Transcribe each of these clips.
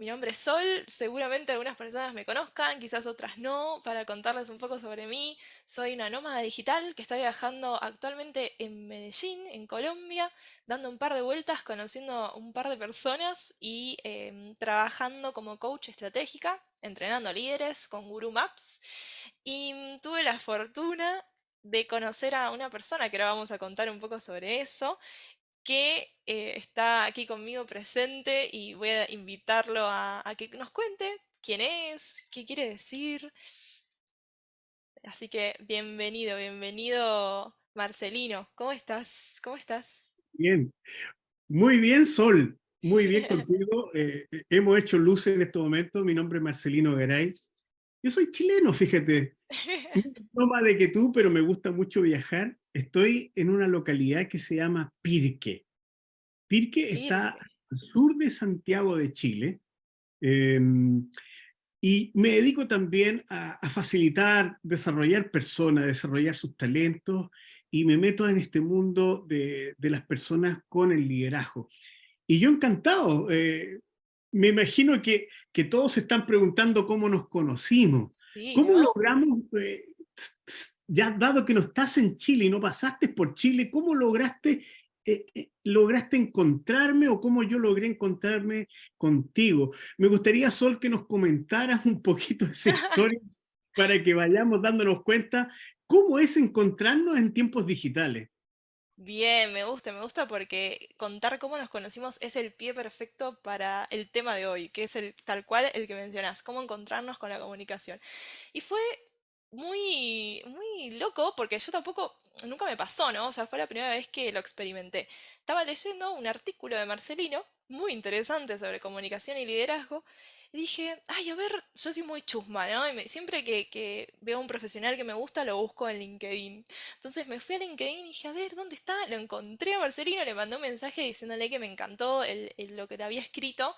Mi nombre es Sol, seguramente algunas personas me conozcan, quizás otras no. Para contarles un poco sobre mí, soy una nómada digital que está viajando actualmente en Medellín, en Colombia, dando un par de vueltas, conociendo un par de personas y trabajando como coach estratégica, entrenando líderes con Guru Maps. Y tuve la fortuna de conocer a una persona que ahora vamos a contar un poco sobre eso, que está aquí conmigo presente y voy a invitarlo a que nos cuente quién es, qué quiere decir. Así que bienvenido, bienvenido Marcelino. ¿Cómo estás? ¿Cómo estás? Bien, muy bien, Sol. Muy bien contigo. Hemos hecho luces en este momento. Mi nombre es Marcelino Garay. Yo soy chileno, fíjate. No más de que tú, pero me gusta mucho viajar. Estoy en una localidad que se llama Pirque. Pirque está Pirque. al sur de Santiago de Chile. eh, y me dedico también a facilitar, desarrollar personas, desarrollar sus talentos y me meto en este mundo de las personas con el liderazgo. Y yo encantado. Me imagino que todos se están preguntando cómo nos conocimos. Sí, ¿Cómo ¿no? logramos, ya dado que no estás en Chile y no pasaste por Chile, cómo lograste encontrarme o cómo yo logré encontrarme contigo? Me gustaría, Sol, que nos comentaras un poquito de esa historia para que vayamos dándonos cuenta cómo es encontrarnos en tiempos digitales. Bien, me gusta porque contar cómo nos conocimos es el pie perfecto para el tema de hoy, que es el tal cual el que mencionás, cómo encontrarnos con la comunicación. Y fue muy, muy loco porque yo tampoco, nunca me pasó, ¿no? O sea, fue la primera vez que lo experimenté. Estaba leyendo un artículo de Marcelino, muy interesante sobre comunicación y liderazgo, y dije, ay, a ver, yo soy muy chusma, ¿no? Y siempre que veo a un profesional que me gusta, lo busco en LinkedIn. Entonces me fui a LinkedIn y dije, a ver, ¿dónde está? Lo encontré a Marcelino, le mandé un mensaje diciéndole que me encantó lo que te había escrito.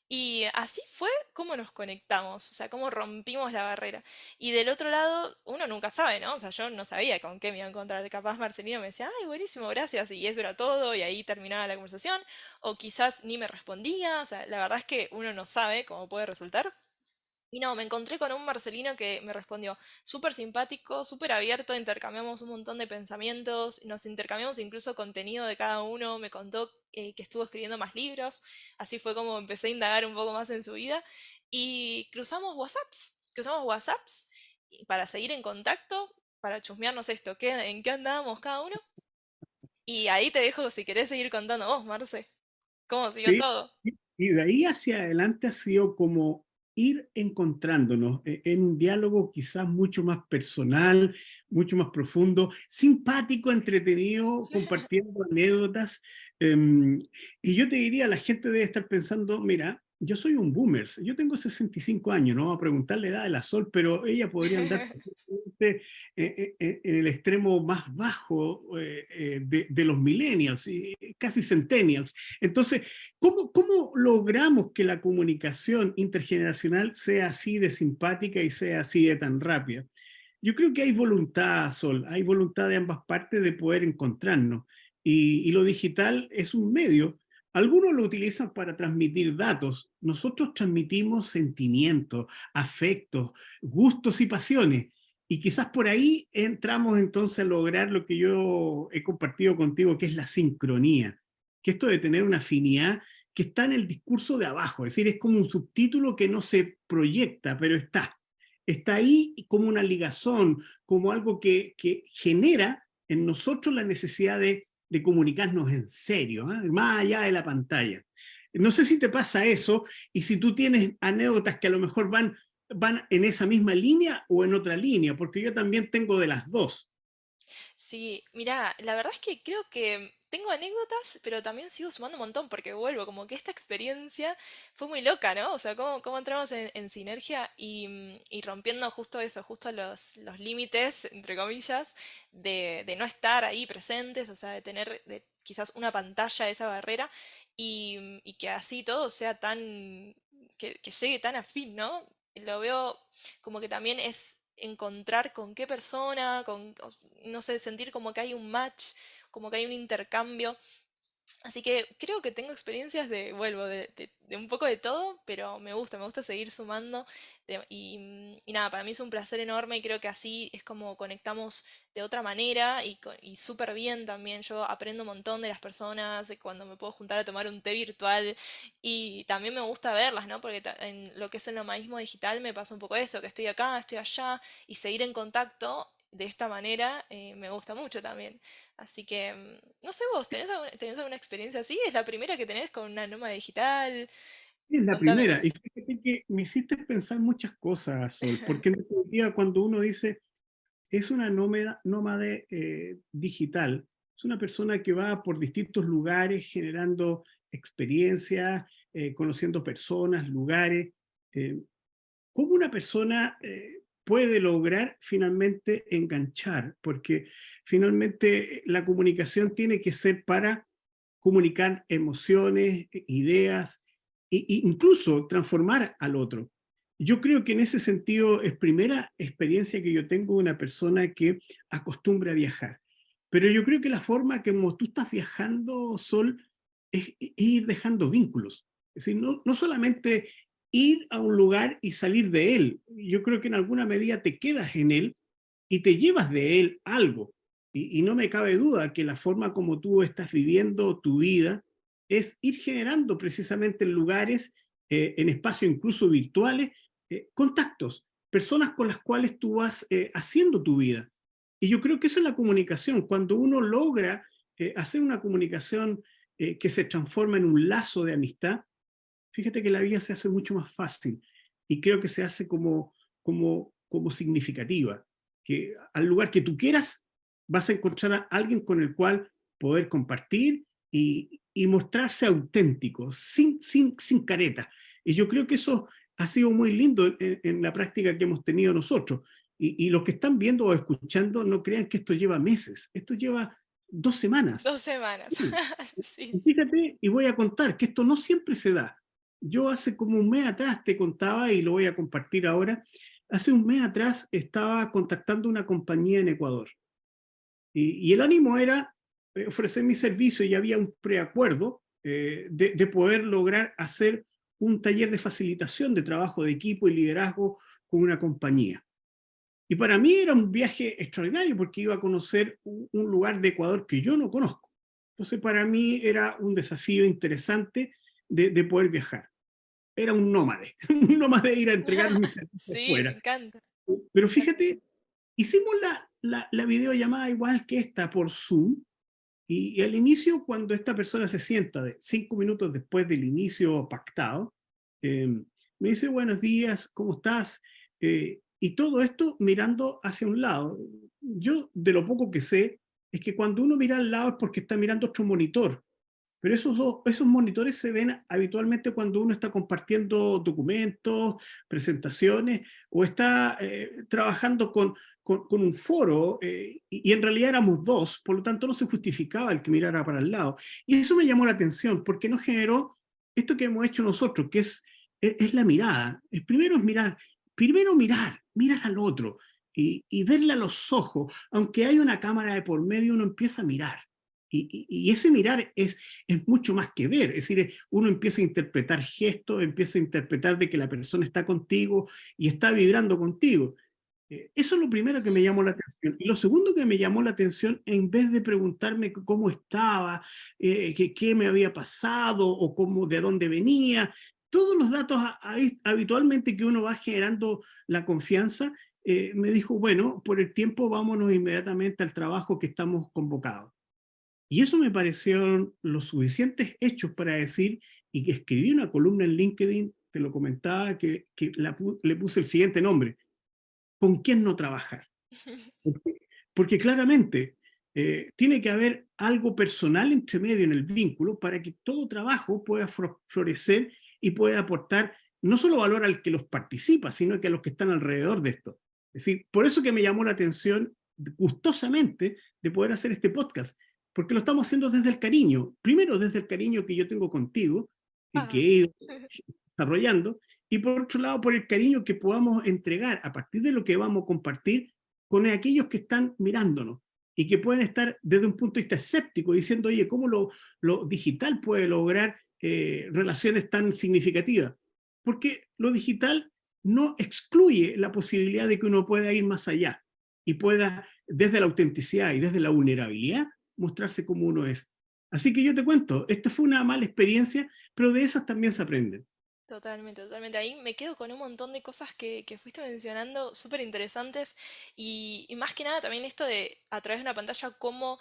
Y así fue como nos conectamos, o sea, cómo rompimos la barrera. Y del otro lado, uno nunca sabe, ¿no? O sea, yo no sabía con qué me iba a encontrar. Capaz Marcelino me decía, ay, buenísimo, gracias, y eso era todo, y ahí terminaba la conversación. O quizás ni me respondía, o sea, la verdad es que uno no sabe cómo puede resultar. Y no, me encontré con un Marcelino que me respondió súper simpático, súper abierto, intercambiamos un montón de pensamientos, nos intercambiamos incluso contenido de cada uno, me contó que estuvo escribiendo más libros, así fue como empecé a indagar un poco más en su vida y cruzamos WhatsApps para seguir en contacto, para chusmearnos esto, en qué andábamos cada uno. Y ahí te dejo si querés seguir contando vos, Marce, cómo siguió Sí, todo. y de ahí hacia adelante ha sido como ir encontrándonos en un diálogo quizás mucho más personal, mucho más profundo, simpático, entretenido, compartiendo anécdotas. Y yo te diría, la gente debe estar pensando, mira, yo soy un boomer, yo tengo 65 años, no vamos a preguntarle la edad de la Sol, pero ella podría andar perfectamente, en el extremo más bajo de los millennials, casi centennials. Entonces, ¿cómo logramos que la comunicación intergeneracional sea así de simpática y sea así de tan rápida? Yo creo que hay voluntad, Sol, hay voluntad de ambas partes de poder encontrarnos. Y lo digital es un medio. Algunos lo utilizan para transmitir datos. Nosotros transmitimos sentimientos, afectos, gustos y pasiones. Y quizás por ahí entramos entonces a lograr lo que yo he compartido contigo, que es la sincronía, que esto de tener una afinidad que está en el discurso de abajo, es decir, es como un subtítulo que no se proyecta, pero está ahí como una ligazón, como algo que genera en nosotros la necesidad de comunicarnos en serio, ¿eh? Más allá de la pantalla. No sé si te pasa eso y si tú tienes anécdotas que a lo mejor van en esa misma línea o en otra línea, porque yo también tengo de las dos. Sí, mira, la verdad es que creo que tengo anécdotas, pero también sigo sumando un montón porque vuelvo, como que esta experiencia fue muy loca, ¿no? O sea, cómo entramos en sinergia y rompiendo justo eso, justo los límites, entre comillas, de no estar ahí presentes, o sea, de tener quizás una pantalla, esa barrera, y que así todo sea que llegue tan a fin, ¿no? Lo veo como que también es encontrar con qué persona, no sé, sentir como que hay un match, como que hay un intercambio. Así que creo que tengo experiencias de, vuelvo, de un poco de todo, pero me gusta seguir sumando. Y nada, para mí es un placer enorme y creo que así es como conectamos de otra manera y súper bien también. Yo aprendo un montón de las personas cuando me puedo juntar a tomar un té virtual y también me gusta verlas, ¿no? Porque en lo que es el nomadismo digital me pasa un poco eso, que estoy acá, estoy allá y seguir en contacto de esta manera me gusta mucho también. Así que, no sé vos, ¿tenés alguna experiencia así? ¿Es la primera que tenés con una nómada digital? Es la Contame. primera. Y fíjate que me hiciste pensar muchas cosas, Sol, porque en definitiva cuando uno dice es una nómade digital, es una persona que va por distintos lugares generando experiencias, conociendo personas, lugares. eh, ¿Cómo una persona puede lograr finalmente enganchar? Porque finalmente la comunicación tiene que ser para comunicar emociones, ideas e incluso transformar al otro. Yo creo que en ese sentido es primera experiencia que yo tengo de una persona que acostumbra a viajar. Pero yo creo que la forma como tú estás viajando, Sol, es ir dejando vínculos. Es decir, no solamente ir a un lugar y salir de él. Yo creo que en alguna medida te quedas en él y te llevas de él algo. Y no me cabe duda que la forma como tú estás viviendo tu vida es ir generando precisamente en lugares, en espacios incluso virtuales, contactos, personas con las cuales tú vas haciendo tu vida. Y yo creo que eso es la comunicación. Cuando uno logra hacer una comunicación que se transforma en un lazo de amistad, fíjate que la vida se hace mucho más fácil y creo que se hace como significativa, que al lugar que tú quieras vas a encontrar a alguien con el cual poder compartir y mostrarse auténtico, sin careta. Y yo creo que eso ha sido muy lindo en la práctica que hemos tenido nosotros. Y los que están viendo o escuchando, no crean que esto lleva meses, esto lleva 2 semanas. 2 semanas. Sí. Sí. Fíjate, y voy a contar que esto no siempre se da. Yo hace como un mes atrás te contaba, y lo voy a compartir ahora, hace un mes atrás estaba contactando una compañía en Ecuador. Y el ánimo era ofrecer mi servicio y había un preacuerdo de poder lograr hacer un taller de facilitación de trabajo de equipo y liderazgo con una compañía. Y para mí era un viaje extraordinario porque iba a conocer un lugar de Ecuador que yo no conozco. Entonces para mí era un desafío interesante de poder viajar. Era un nómade, un nómade ir a entregar mis servicios Sí, me fuera. encanta. Pero Me encanta. fíjate, hicimos la videollamada igual que esta por Zoom y al inicio cuando esta persona se sienta, 5 minutos después del inicio pactado, eh, me dice buenos días, ¿cómo estás? Y todo esto mirando hacia un lado. Yo de lo poco que sé es que cuando uno mira al lado es porque está mirando otro monitor. Pero esos monitores se ven habitualmente cuando uno está compartiendo documentos, presentaciones o está trabajando con un foro y en realidad éramos dos, por lo tanto no se justificaba el que mirara para el lado. Y eso me llamó la atención porque nos generó esto que hemos hecho nosotros, que es la mirada. Primero es mirar al otro y verle a los ojos. Aunque hay una cámara de por medio, uno empieza a mirar. Y ese mirar es mucho más que ver, es decir, uno empieza a interpretar gestos, empieza a interpretar de que la persona está contigo y está vibrando contigo. Eso es lo primero que me Sí. llamó la atención. Y lo segundo que me llamó la atención, en vez de preguntarme cómo estaba, qué me había pasado o de dónde venía, todos los datos habitualmente que uno va generando la confianza, me dijo, bueno, por el tiempo vámonos inmediatamente al trabajo que estamos convocados. Y eso me parecieron los suficientes hechos para decir, y que escribí una columna en LinkedIn, te lo comentaba, que le puse el siguiente nombre, ¿con quién no trabajar? Porque, porque claramente tiene que haber algo personal entre medio en el vínculo para que todo trabajo pueda florecer y pueda aportar no solo valor al que los participa, sino que a los que están alrededor de esto. Es decir, por eso que me llamó la atención gustosamente de poder hacer este podcast, porque lo estamos haciendo desde el cariño. Primero, desde el cariño que yo tengo contigo y que Ah. he ido desarrollando, y por otro lado, por el cariño que podamos entregar a partir de lo que vamos a compartir con aquellos que están mirándonos. y que pueden estar desde un punto de vista escéptico, diciendo, oye, ¿cómo lo digital puede lograr relaciones tan significativas? Porque lo digital no excluye la posibilidad de que uno pueda ir más allá y pueda, desde la autenticidad y desde la vulnerabilidad, mostrarse como uno es. Así que yo te cuento, esta fue una mala experiencia, pero de esas también se aprenden. Totalmente, totalmente. Ahí me quedo con un montón de cosas que fuiste mencionando, súper interesantes. Y más que nada también esto de a través de una pantalla, cómo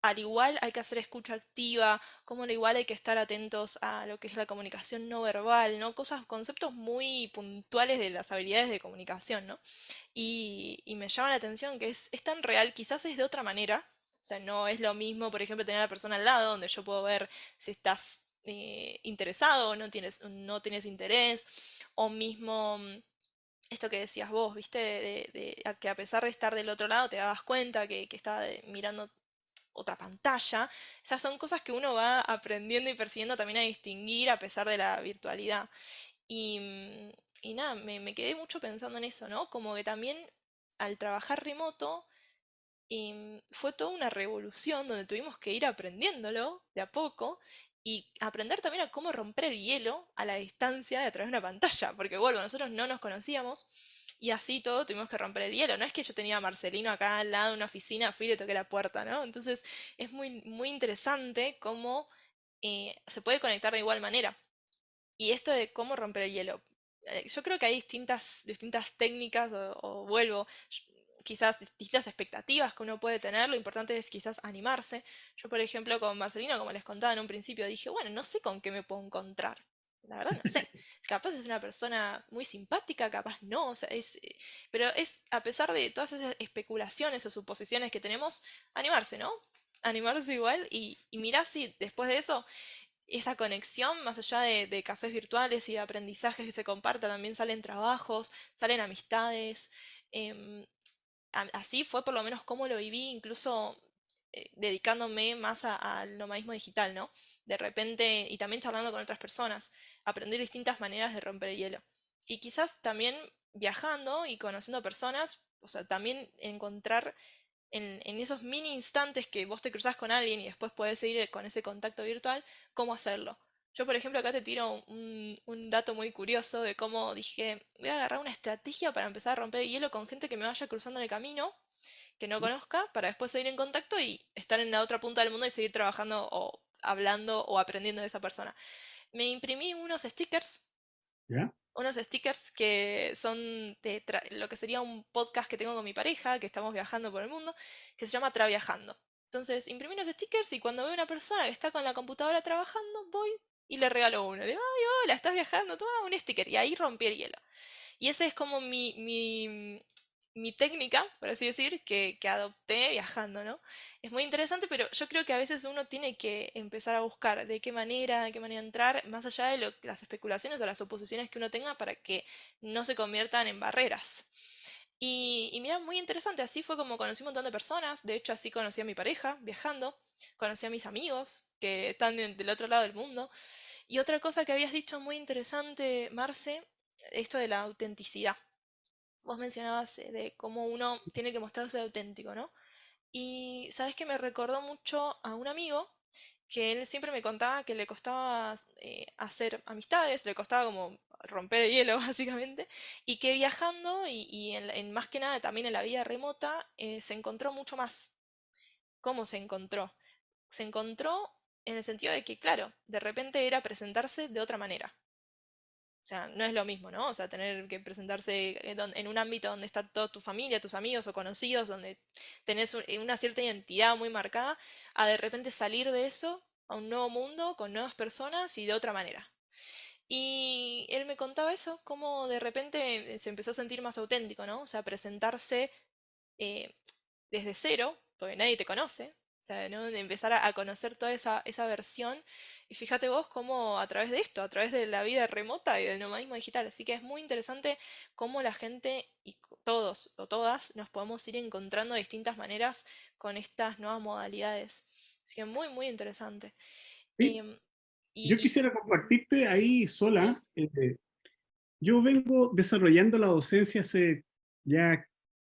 al igual hay que hacer escucha activa, cómo al igual hay que estar atentos a lo que es la comunicación no verbal, ¿no? Cosas, conceptos muy puntuales de las habilidades de comunicación, ¿no? Y me llama la atención que es tan real, quizás es de otra manera. O sea, no es lo mismo, por ejemplo, tener a la persona al lado, donde yo puedo ver si estás interesado o no tienes interés, o mismo esto que decías vos, ¿viste? Que a pesar de estar del otro lado te dabas cuenta que estaba mirando otra pantalla. Esas son cosas que uno va aprendiendo y persiguiendo también a distinguir a pesar de la virtualidad. Y, y nada, me quedé mucho pensando en eso, ¿no? Como que también al trabajar remoto fue toda una revolución donde tuvimos que ir aprendiéndolo de a poco y aprender también a cómo romper el hielo a la distancia de a través de una pantalla, porque vuelvo, nosotros no nos conocíamos y así todo tuvimos que romper el hielo. No es que yo tenía a Marcelino acá al lado de una oficina, fui y le toqué la puerta, ¿no? Entonces es muy, muy interesante cómo se puede conectar de igual manera. Y esto de cómo romper el hielo. Yo creo que hay distintas técnicas o vuelvo, quizás distintas expectativas que uno puede tener. Lo importante es quizás animarse. Yo, por ejemplo, con Marcelino, como les contaba en un principio, dije, bueno, no sé con qué me puedo encontrar. La verdad no sé. Capaz es una persona muy simpática, capaz no. O sea, pero es, a pesar de todas esas especulaciones o suposiciones que tenemos, animarse, ¿no? Animarse igual y mirar si después de eso esa conexión, más allá de cafés virtuales y de aprendizajes que se compartan, también salen trabajos, salen amistades. em, Así fue por lo menos como lo viví, incluso dedicándome más al nomadismo digital, ¿no? De repente, y también charlando con otras personas, aprender distintas maneras de romper el hielo. Y quizás también viajando y conociendo personas, o sea, también encontrar en esos mini instantes que vos te cruzás con alguien y después podés seguir con ese contacto virtual, cómo hacerlo. Yo, por ejemplo, acá te tiro un dato muy curioso de cómo dije, voy a agarrar una estrategia para empezar a romper el hielo con gente que me vaya cruzando en el camino, que no conozca, para después seguir en contacto y estar en la otra punta del mundo y seguir trabajando o hablando o aprendiendo de esa persona. Me imprimí ¿Ya? unos stickers que son lo que sería un podcast que tengo con mi pareja, que estamos viajando por el mundo, que se llama Traviajando. Entonces, imprimí unos stickers y cuando veo una persona que está con la computadora trabajando, voy y le regalo uno. Le digo, ay, hola, estás viajando, toma un sticker. Y ahí rompí el hielo. Y esa es como mi técnica, por así decir, que adopté viajando, ¿no? Es muy interesante, pero yo creo que a veces uno tiene que empezar a buscar de qué manera entrar, más allá de las especulaciones o las suposiciones que uno tenga para que no se conviertan en barreras. Y mira, muy interesante, así fue como conocí un montón de personas, de hecho así conocí a mi pareja viajando, conocí a mis amigos que están del otro lado del mundo. Y otra cosa que habías dicho muy interesante, Marce, esto de la autenticidad. Vos mencionabas de cómo uno tiene que mostrarse auténtico, ¿no? Y sabes que me recordó mucho a un amigo que él siempre me contaba que le costaba hacer amistades, le costaba como romper el hielo básicamente, y que viajando y más que nada también en la vida remota se encontró mucho más. ¿Cómo se encontró? Se encontró en el sentido de que, claro, de repente era presentarse de otra manera. O sea, no es lo mismo, ¿no? O sea, tener que presentarse en un ámbito donde está toda tu familia, tus amigos o conocidos, donde tenés una cierta identidad muy marcada, a de repente salir de eso a un nuevo mundo con nuevas personas y de otra manera. Y él me contaba eso, cómo de repente se empezó a sentir más auténtico, ¿no? O sea, presentarse eh, desde cero, porque nadie te conoce, o sea, ¿no? De empezar a conocer toda esa versión. Y fíjate vos cómo a través de esto, a través de la vida remota y del nomadismo digital. Así que es muy interesante cómo la gente y todos o todas nos podemos ir encontrando de distintas maneras con estas nuevas modalidades. Así que muy, muy interesante. Sí. Em, Yo y quisiera compartirte ahí sí, sola. Yo vengo desarrollando la docencia hace ya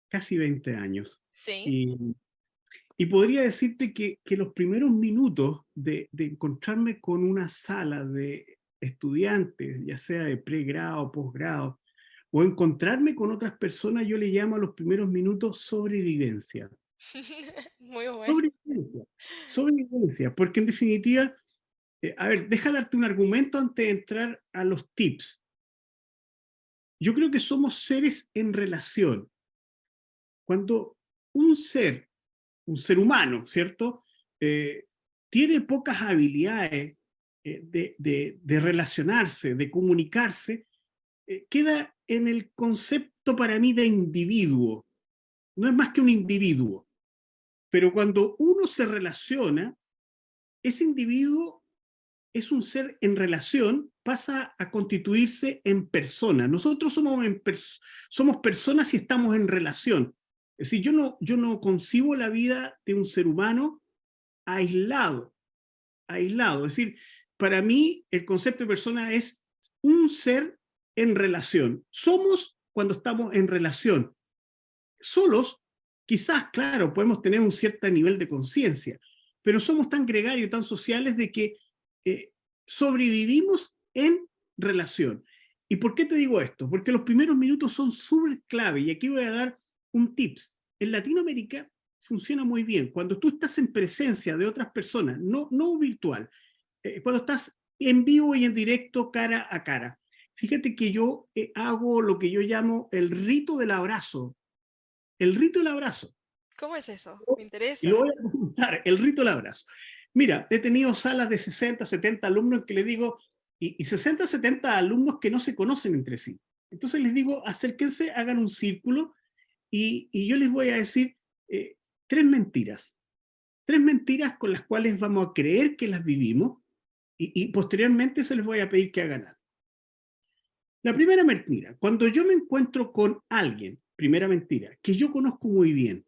casi 20 años. sí, Y, Y podría decirte que los primeros minutos de encontrarme con una sala de estudiantes, ya sea de pregrado, posgrado, o encontrarme con otras personas, yo le llamo a los primeros minutos sobrevivencia. Muy bueno. Sobrevivencia. Sobrevivencia, porque en definitiva, a ver, deja darte un argumento antes de entrar a los tips. Yo creo que somos seres en relación. Cuando un ser un ser humano, ¿cierto? Eh, Tiene pocas habilidades de relacionarse, de comunicarse, queda en el concepto para mí de individuo. No es más que un individuo. Pero cuando uno se relaciona, ese individuo es un ser en relación, pasa a constituirse en persona. Nosotros somos personas y estamos en relación. Es decir, yo no concibo la vida de un ser humano aislado, aislado. Es decir, para mí el concepto de persona es un ser en relación. Somos cuando estamos en relación. Solos, quizás, claro, podemos tener un cierto nivel de conciencia, pero somos tan gregarios, tan sociales de que eh, sobrevivimos en relación. ¿Y por qué te digo esto? Porque los primeros minutos son súper clave y aquí voy a dar un tips. En Latinoamérica funciona muy bien. Cuando tú estás en presencia de otras personas, no virtual, cuando estás en vivo y en directo cara a cara. Fíjate que yo hago lo que yo llamo el rito del abrazo. El rito del abrazo. ¿Cómo es eso? Me Y interesa, lo me voy a interesa. preguntar, el rito del abrazo. Mira, he tenido salas de 60, 70 alumnos que les digo, y 60, 70 alumnos que no se conocen entre sí. Entonces les digo, acérquense, hagan un círculo y yo les voy a decir eh, tres mentiras. Tres mentiras con las cuales vamos a creer que las vivimos y posteriormente se les voy a pedir que hagan algo. La primera mentira, cuando yo me encuentro con alguien, primera mentira, que yo conozco muy bien.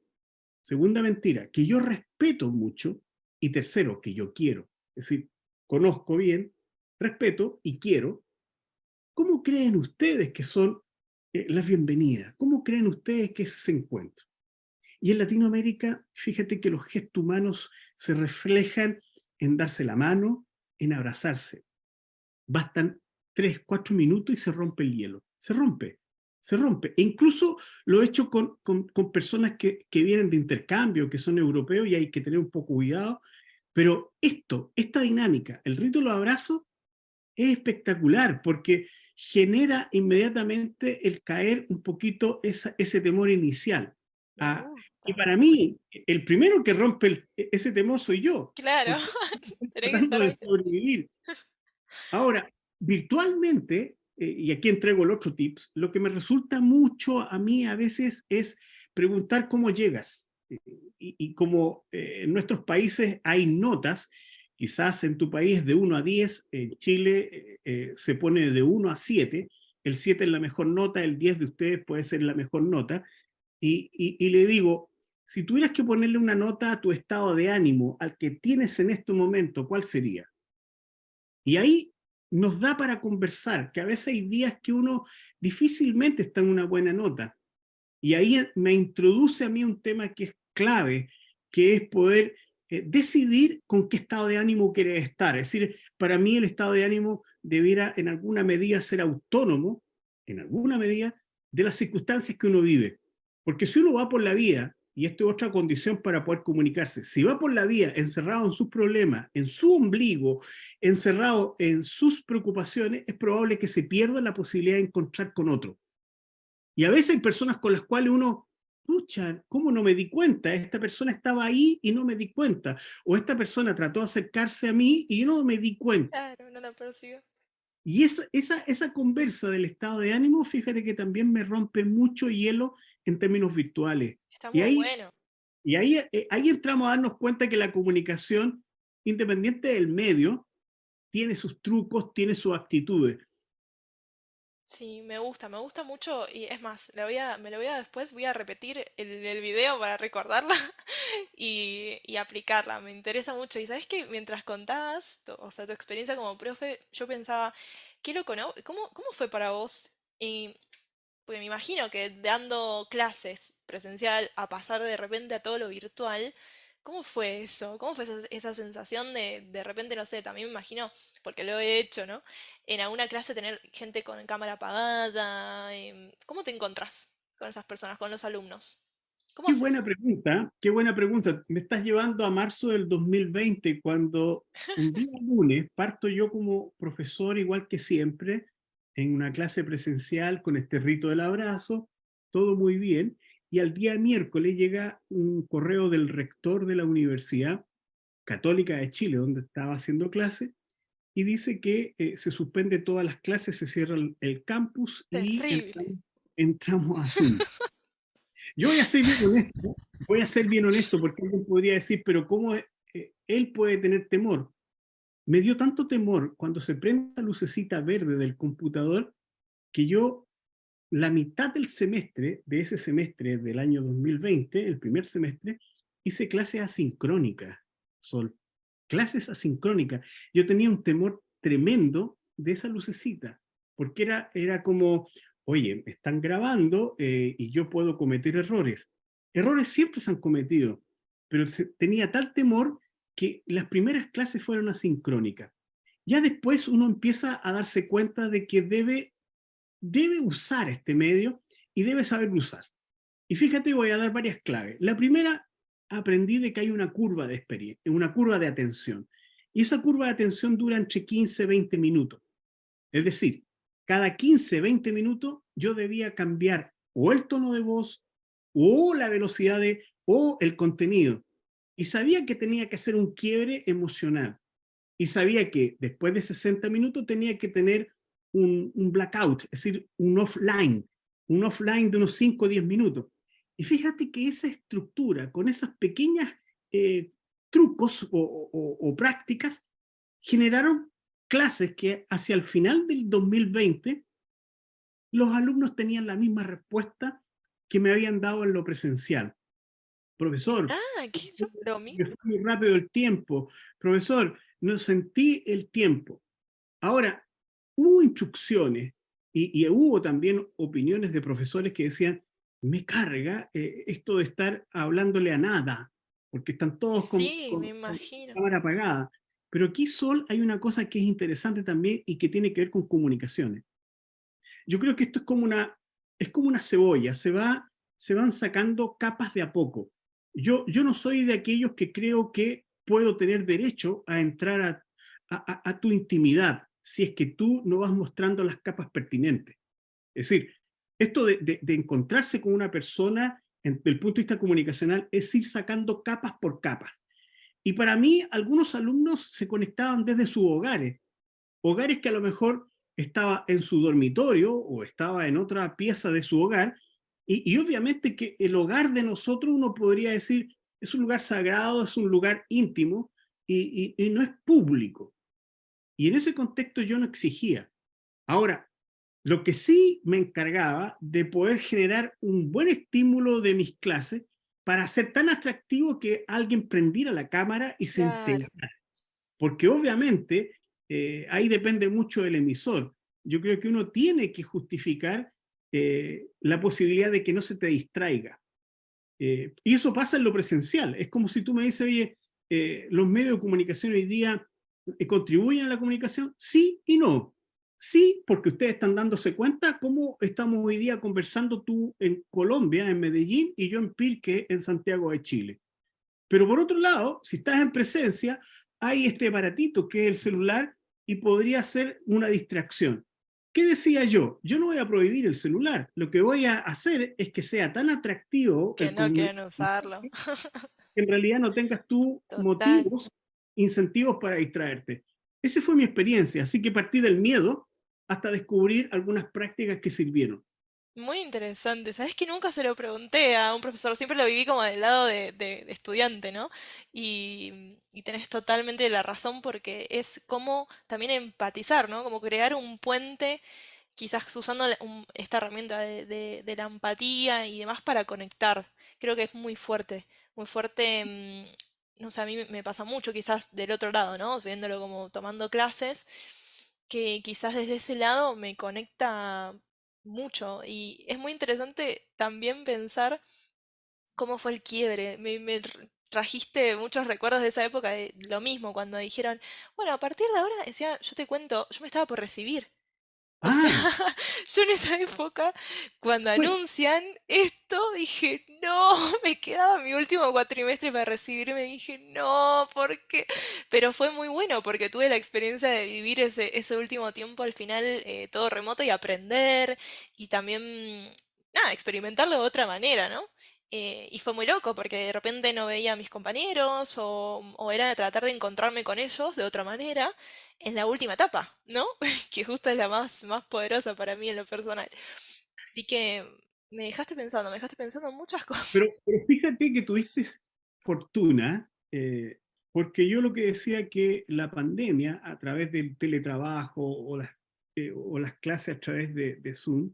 Segunda mentira, que yo respeto mucho. Y tercero, que yo quiero. Es decir, conozco bien, respeto y quiero. ¿Cómo creen ustedes que son las bienvenidas? ¿Cómo creen ustedes que es ese encuentro? Y en Latinoamérica, fíjate que los gestos humanos se reflejan en darse la mano, en abrazarse. Bastan 3, 4 minutos y se rompe el hielo. Se rompe, se rompe. E incluso lo he hecho con personas que vienen de intercambio, que son europeos y hay que tener un poco cuidado. Pero esta dinámica, el rito de los abrazos, es espectacular porque genera inmediatamente el caer un poquito ese temor inicial. Me Ah, y gusta. para mí, el primero que rompe ese temor soy yo, Claro, porque estoy tenés que tratando estar de ahí. sobrevivir. Ahora, virtualmente, y aquí entrego el otro tips, lo que me resulta mucho a mí a veces es preguntar cómo llegas. Y como en nuestros países hay notas, quizás en tu país de 1 a 10, en Chile se pone de 1 a 7, el 7 es la mejor nota, el 10 de ustedes puede ser la mejor nota, y le digo, si tuvieras que ponerle una nota a tu estado de ánimo, al que tienes en este momento, ¿cuál sería? Y ahí nos da para conversar, que a veces hay días que uno difícilmente está en una buena nota. Y ahí me introduce a mí un tema que es clave, que es poder decidir con qué estado de ánimo quieres estar. Es decir, para mí el estado de ánimo debiera en alguna medida ser autónomo, en alguna medida, de las circunstancias que uno vive. Porque si uno va por la vida, y esto es otra condición para poder comunicarse, si va por la vida encerrado en sus problemas, en su ombligo, encerrado en sus preocupaciones, es probable que se pierda la posibilidad de encontrar con otro. Y a veces hay personas con las cuales uno, pucha, ¿cómo no me di cuenta? Esta persona estaba ahí y no me di cuenta. O esta persona trató de acercarse a mí y yo no me di cuenta. Claro, no la persigo. Y esa conversa del estado de ánimo, fíjate que también me rompe mucho hielo en términos virtuales. Está Y muy ahí, bueno. ahí entramos a darnos cuenta que la comunicación, independiente del medio, tiene sus trucos, tiene sus actitudes. Sí, me gusta mucho y es más, me lo voy a después, voy a repetir el video para recordarla y aplicarla, me interesa mucho. Y sabes que mientras contabas, o sea, tu experiencia como profe, yo pensaba, qué loco, ¿no? ¿Cómo fue para vos? Y, porque me imagino que dando clases presencial a pasar de repente a todo lo virtual, ¿Cómo fue eso? ¿Cómo fue esa sensación de repente, no sé, también me imagino, porque lo he hecho, ¿no? En alguna clase tener gente con cámara apagada. ¿Cómo te encontrás con esas personas, con los alumnos? ¿Cómo Qué buena haces? pregunta, qué buena pregunta. Me estás llevando a marzo del 2020, cuando un día lunes parto yo como profesor, igual que siempre, en una clase presencial con este rito del abrazo, todo muy bien, y al día miércoles llega un correo del rector de la Universidad Católica de Chile, donde estaba haciendo clase, y dice que se suspende todas las clases, se cierra el campus y Terrible. entramos a Zoom. Yo voy a ser bien honesto, voy a ser bien honesto, porque alguien podría decir, pero ¿cómo él puede tener temor? Me dio tanto temor cuando se prende la lucecita verde del computador que yo, la mitad del semestre, de ese semestre del año 2020, el primer semestre, hice clases asincrónicas, Sol. Clases asincrónicas. Yo tenía un temor tremendo de esa lucecita, porque era como, oye, me están grabando y yo puedo cometer errores. Errores siempre se han cometido, pero tenía tal temor que las primeras clases fueron asincrónicas. Ya después uno empieza a darse cuenta de que debe usar este medio y debe saberlo usar. Y fíjate, voy a dar varias claves. La primera, aprendí de que hay una curva de experiencia, una curva de atención. Y esa curva de atención dura entre 15 y 20 minutos. Es decir, cada 15, 20 minutos yo debía cambiar o el tono de voz, o la velocidad o el contenido. Y sabía que tenía que hacer un quiebre emocional. Y sabía que después de 60 minutos tenía que tener un blackout, es decir, un offline de unos 5 o 10 minutos. Y fíjate que esa estructura, con esas pequeñas eh, trucos o prácticas, generaron clases que hacia el final del 2020 los alumnos tenían la misma respuesta que me habían dado en lo presencial. Profesor, Ah, lo me mismo. fue muy rápido el tiempo. Profesor, no sentí el tiempo. Ahora, hubo instrucciones y hubo también opiniones de profesores que decían, me carga esto de estar hablándole a nada, porque están todos Sí, me con imagino. cámara apagada. Pero aquí, Sol, hay una cosa que es interesante también y que tiene que ver con comunicaciones. Yo creo que esto es como una cebolla, se van sacando capas de a poco. Yo no soy de aquellos que creo que puedo tener derecho a entrar a tu intimidad si es que tú no vas mostrando las capas pertinentes. Es decir, esto de encontrarse con una persona desde el punto de vista comunicacional es ir sacando capas por capas. Y para mí, algunos alumnos se conectaban desde sus hogares, hogares que a lo mejor estaba en su dormitorio o estaba en otra pieza de su hogar, y obviamente que el hogar de nosotros uno podría decir es un lugar sagrado, es un lugar íntimo y no es público. Y en ese contexto yo no exigía. Ahora, lo que sí me encargaba de poder generar un buen estímulo de mis clases para ser tan atractivo que alguien prendiera la cámara y se Claro. integrara, porque obviamente ahí depende mucho del emisor. Yo creo que uno tiene que justificar la posibilidad de que no se te distraiga. Y eso pasa en lo presencial. Es como si tú me dices, oye, los medios de comunicación hoy día contribuyen a la comunicación, sí y no. Sí, porque ustedes están dándose cuenta cómo estamos hoy día conversando tú en Colombia, en Medellín, y yo en Pirque, en Santiago de Chile. Pero por otro lado, si estás en presencia, hay este aparatito que es el celular y podría ser una distracción. ¿Qué decía yo? Yo no voy a prohibir el celular. Lo que voy a hacer es que sea tan atractivo Que no quieren usarlo. que en realidad no tengas tú Total. motivos, incentivos para distraerte. Esa fue mi experiencia, así que partí del miedo hasta descubrir algunas prácticas que sirvieron. Muy interesante. Sabes que nunca se lo pregunté a un profesor, siempre lo viví como del lado de estudiante, ¿no? Y tenés totalmente la razón porque es como también empatizar, ¿no? Como crear un puente, quizás usando esta herramienta de la empatía y demás para conectar. Creo que es muy fuerte. No sé, a mí me pasa mucho quizás del otro lado, ¿no? Viéndolo como tomando clases, que quizás desde ese lado me conecta mucho y es muy interesante también pensar cómo fue el quiebre. trajiste muchos recuerdos de esa época de lo mismo, cuando dijeron, bueno, a partir de ahora, decía, yo te cuento, yo me estaba por recibir. O sea, Ah, yo en esa época, cuando bueno, anuncian esto, dije, no, me quedaba mi último cuatrimestre para recibirme, dije, no, ¿por qué? Pero fue muy bueno porque tuve la experiencia de vivir ese último tiempo al final todo remoto y aprender y también, nada, experimentarlo de otra manera, ¿no? Y fue muy loco porque de repente no veía a mis compañeros o era de tratar de encontrarme con ellos de otra manera en la última etapa, ¿no? Que justo es la más poderosa para mí en lo personal. Así que me dejaste pensando en muchas cosas. pero fíjate que tuviste fortuna, porque yo lo que decía que la pandemia, a través del teletrabajo o las clases a través de Zoom,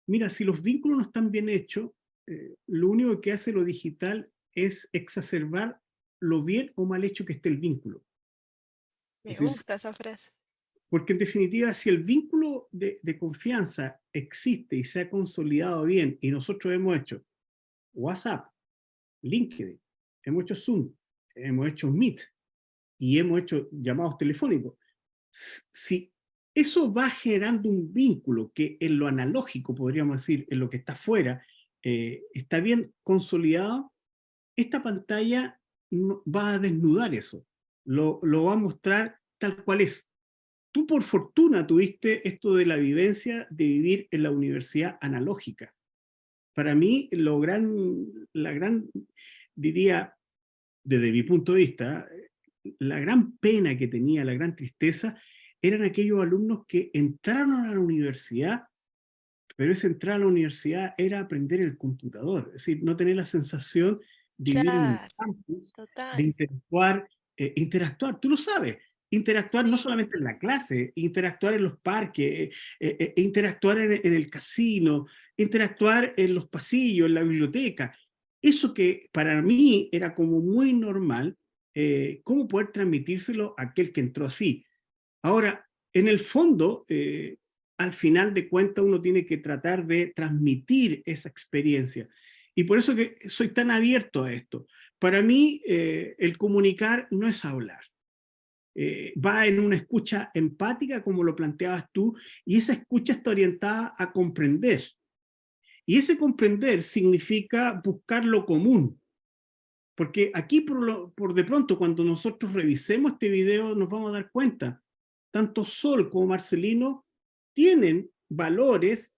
mira, si los vínculos no están bien hechos, lo único que hace lo digital es exacerbar lo bien o mal hecho que esté el vínculo. Me Es decir, gusta esa frase. porque en definitiva, si el vínculo de confianza existe y se ha consolidado bien, y nosotros hemos hecho WhatsApp, LinkedIn, hemos hecho Zoom, hemos hecho Meet y hemos hecho llamados telefónicos, si eso va generando un vínculo que en lo analógico, podríamos decir, en lo que está afuera, está bien consolidado, esta pantalla va a desnudar eso, lo va a mostrar tal cual es. Tú por fortuna tuviste esto de la vivencia de vivir en la universidad analógica. Para mí, la gran, diría, desde mi punto de vista, la gran pena que tenía, la gran tristeza, eran aquellos alumnos que entraron a la universidad, pero esa entrada a la universidad era aprender el computador, es decir, no tener la sensación de vivir en un Claro, campus, de total. interactuar, tú lo sabes, interactuar no Sí. solamente en la clase, interactuar en los parques, interactuar en el casino, interactuar en los pasillos, en la biblioteca. Eso que para mí era como muy normal, ¿cómo poder transmitírselo a aquel que entró así? Ahora, en el fondo, al final de cuentas, uno tiene que tratar de transmitir esa experiencia. Y por eso que soy tan abierto a esto. Para mí, el comunicar no es hablar. Va en una escucha empática, como lo planteabas tú, y esa escucha está orientada a comprender. Y ese comprender significa buscar lo común, porque aquí por de pronto cuando nosotros revisemos este video nos vamos a dar cuenta, tanto Sol como Marcelino tienen valores,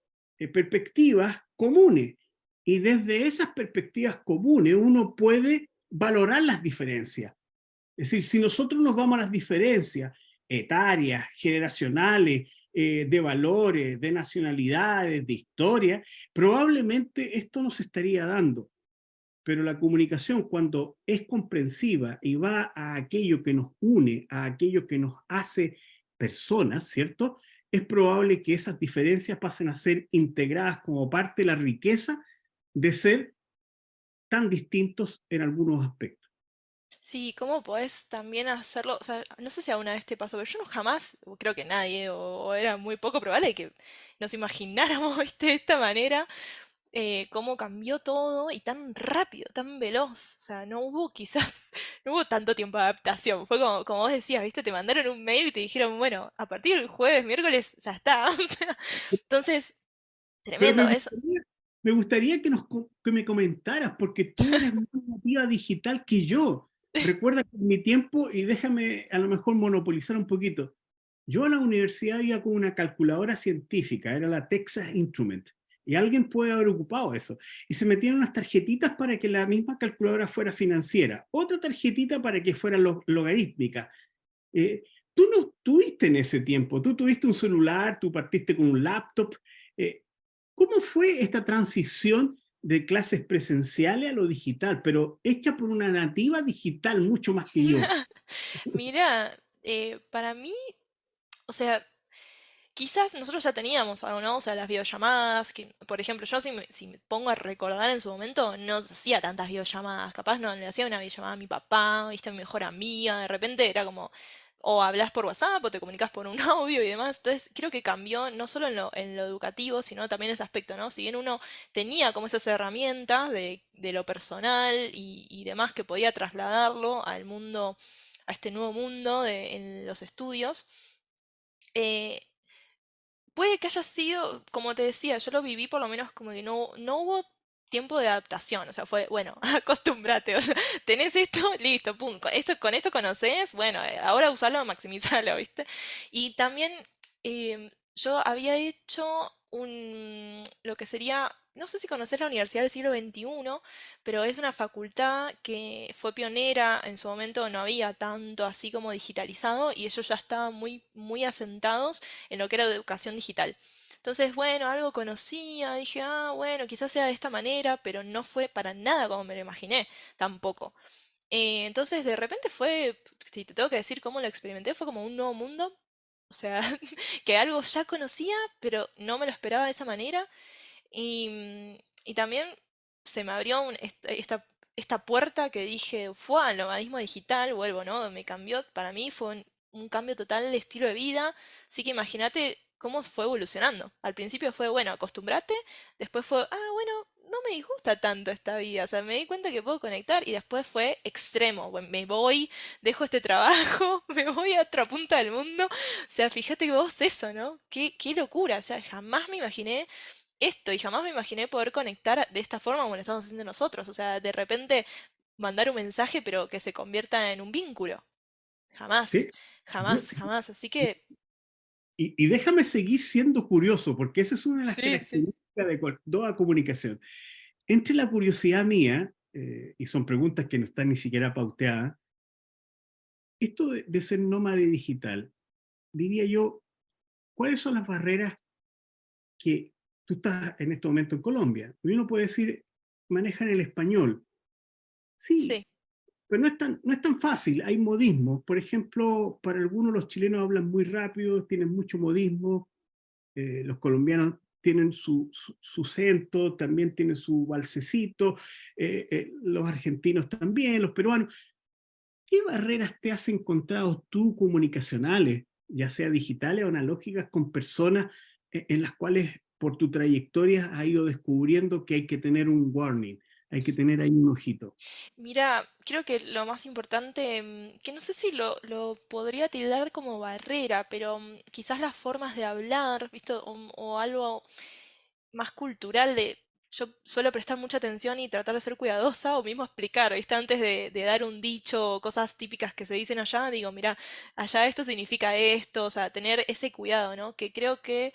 perspectivas comunes. Y desde esas perspectivas comunes uno puede valorar las diferencias. Es decir, si nosotros nos vamos a las diferencias etarias, generacionales, de valores, de nacionalidades, de historia, probablemente esto nos estaría dando, pero la comunicación cuando es comprensiva y va a aquello que nos une, a aquello que nos hace personas, ¿cierto? Es probable que esas diferencias pasen a ser integradas como parte de la riqueza de ser tan distintos en algunos aspectos. Sí, ¿cómo podés también hacerlo? O sea, no sé si alguna vez te pasó, pero yo no jamás, o creo que nadie, o era muy poco probable que nos imagináramos, ¿viste? De esta manera, cómo cambió todo y tan rápido, tan veloz. O sea, no hubo quizás, no hubo tanto tiempo de adaptación. Fue como vos decías, ¿viste? Te mandaron un mail y te dijeron, bueno, a partir del jueves, miércoles, ya está. O sea, entonces, Pero tremendo. Es, me gustaría que, que me comentaras, porque tú eres más nativa digital que yo. Recuerda que en mi tiempo, y déjame a lo mejor monopolizar un poquito, yo a la universidad iba con una calculadora científica, era la Texas Instrument, y alguien puede haber ocupado eso. Y se metían unas tarjetitas para que la misma calculadora fuera financiera, otra tarjetita para que fuera logarítmica. Eh, tú no tuviste en ese tiempo, tú tuviste un celular, tú partiste con un laptop. Eh, ¿Cómo fue esta transición de clases presenciales a lo digital, pero hecha por una nativa digital mucho más que yo? mira, para mí, o sea, quizás nosotros ya teníamos algo, ¿no? O sea, las videollamadas, que, por ejemplo, yo si me pongo a recordar en su momento, no hacía tantas videollamadas, capaz no le hacía una videollamada a mi papá, viste, a mi mejor amiga, de repente era como o hablas por WhatsApp o te comunicas por un audio y demás. Entonces creo que cambió no solo en lo educativo, sino también ese aspecto, ¿no? Si bien uno tenía como esas herramientas de lo personal y demás que podía trasladarlo al mundo, a este nuevo mundo en los estudios, eh, puede que haya sido, como te decía, yo lo viví por lo menos como que no hubo tiempo de adaptación, o sea, fue, bueno, acostúmbrate, o sea, tenés esto, listo, pum, con esto conoces, bueno, ahora usalo, maximizalo, ¿viste? Y también yo había hecho lo que sería, no sé si conoces la Universidad del Siglo XXI, pero es una facultad que fue pionera, en su momento no había tanto así como digitalizado y ellos ya estaban muy asentados en lo que era educación digital. Entonces, bueno, algo conocía, dije, ah, bueno, quizás sea de esta manera, pero no fue para nada como me lo imaginé, tampoco. Entonces, de repente fue, si te tengo que decir cómo lo experimenté, fue como un nuevo mundo. O sea, que algo ya conocía, pero no me lo esperaba de esa manera. Y también se me abrió esta puerta que dije, fue al nomadismo digital, vuelvo, ¿no? Me cambió, para mí fue un cambio total de estilo de vida. Así que imagínate cómo fue evolucionando. Al principio fue, bueno, acostumbrate, después fue, ah, bueno, no me disgusta tanto esta vida, o sea, me di cuenta que puedo conectar y después fue extremo, bueno, me voy, dejo este trabajo, me voy a otra punta del mundo. O sea, fíjate que vos eso, ¿no? Qué locura, o sea, jamás me imaginé esto y jamás me imaginé poder conectar de esta forma como lo estamos haciendo nosotros. O sea, de repente mandar un mensaje pero que se convierta en un vínculo. Jamás, ¿Sí? Yo- jamás, jamás. Así que y déjame seguir siendo curioso, porque esa es una de las sí, sí. características de toda comunicación. Entre la curiosidad mía, y son preguntas que no están ni siquiera pauteadas, esto de ser nómade digital, diría yo, ¿cuáles son las barreras que tú estás en este momento en Colombia? Y uno puede decir, manejan el español. Sí, Sí. pero no es tan fácil. Hay modismos. Por ejemplo, para algunos los chilenos hablan muy rápido, tienen mucho modismo. Los colombianos tienen su cento, también tienen su balsecito. Los argentinos también, los peruanos. ¿Qué barreras te has encontrado tú comunicacionales, ya sea digitales o analógicas, con personas en las cuales por tu trayectoria has ido descubriendo que hay que tener un warning, hay que tener ahí un ojito? Mira, creo que lo más importante, que no sé si lo podría tildar como barrera, pero quizás las formas de hablar, ¿viste? O algo más cultural de... Yo suelo prestar mucha atención y tratar de ser cuidadosa o mismo explicar, ¿viste? Antes de dar un dicho o cosas típicas que se dicen allá, digo, mira, allá esto significa esto, o sea, tener ese cuidado, ¿no? Que creo que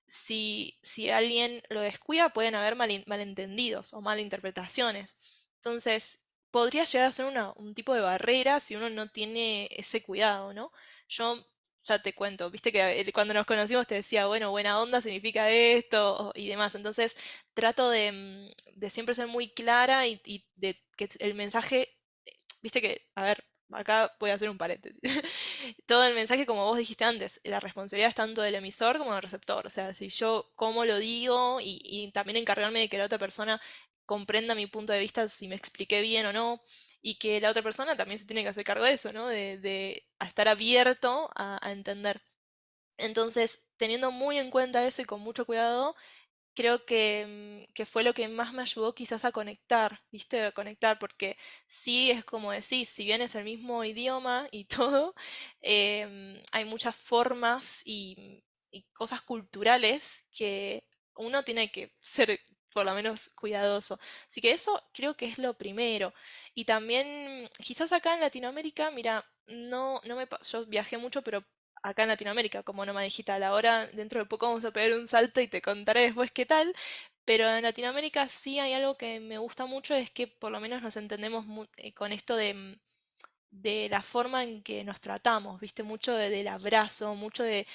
si alguien lo descuida pueden haber malentendidos o malinterpretaciones. Entonces, podría llegar a ser un tipo de barrera si uno no tiene ese cuidado, ¿no? Yo ya te cuento, viste que cuando nos conocimos te decía, bueno, buena onda significa esto y demás. Entonces, trato de siempre ser muy clara y de que el mensaje, viste que, a ver, acá voy a hacer un paréntesis. Todo el mensaje, como vos dijiste antes, la responsabilidad es tanto del emisor como del receptor. O sea, si yo cómo lo digo y también encargarme de que la otra persona comprenda mi punto de vista, si me expliqué bien o no, y que la otra persona también se tiene que hacer cargo de eso, ¿no? De a estar abierto a entender. Entonces, teniendo muy en cuenta eso y con mucho cuidado, creo que fue lo que más me ayudó quizás a conectar, ¿viste? A conectar, porque sí es como decís, si bien es el mismo idioma y todo, hay muchas formas y cosas culturales que uno tiene que ser por lo menos cuidadoso. Así que eso creo que es lo primero. Y también, quizás acá en Latinoamérica, mira, yo viajé mucho, pero acá en Latinoamérica como nómada digital. Ahora, dentro de poco vamos a pegar un salto y te contaré después qué tal. Pero en Latinoamérica sí hay algo que me gusta mucho, es que por lo menos nos entendemos con esto de la forma en que nos tratamos, ¿viste? Mucho del abrazo, mucho del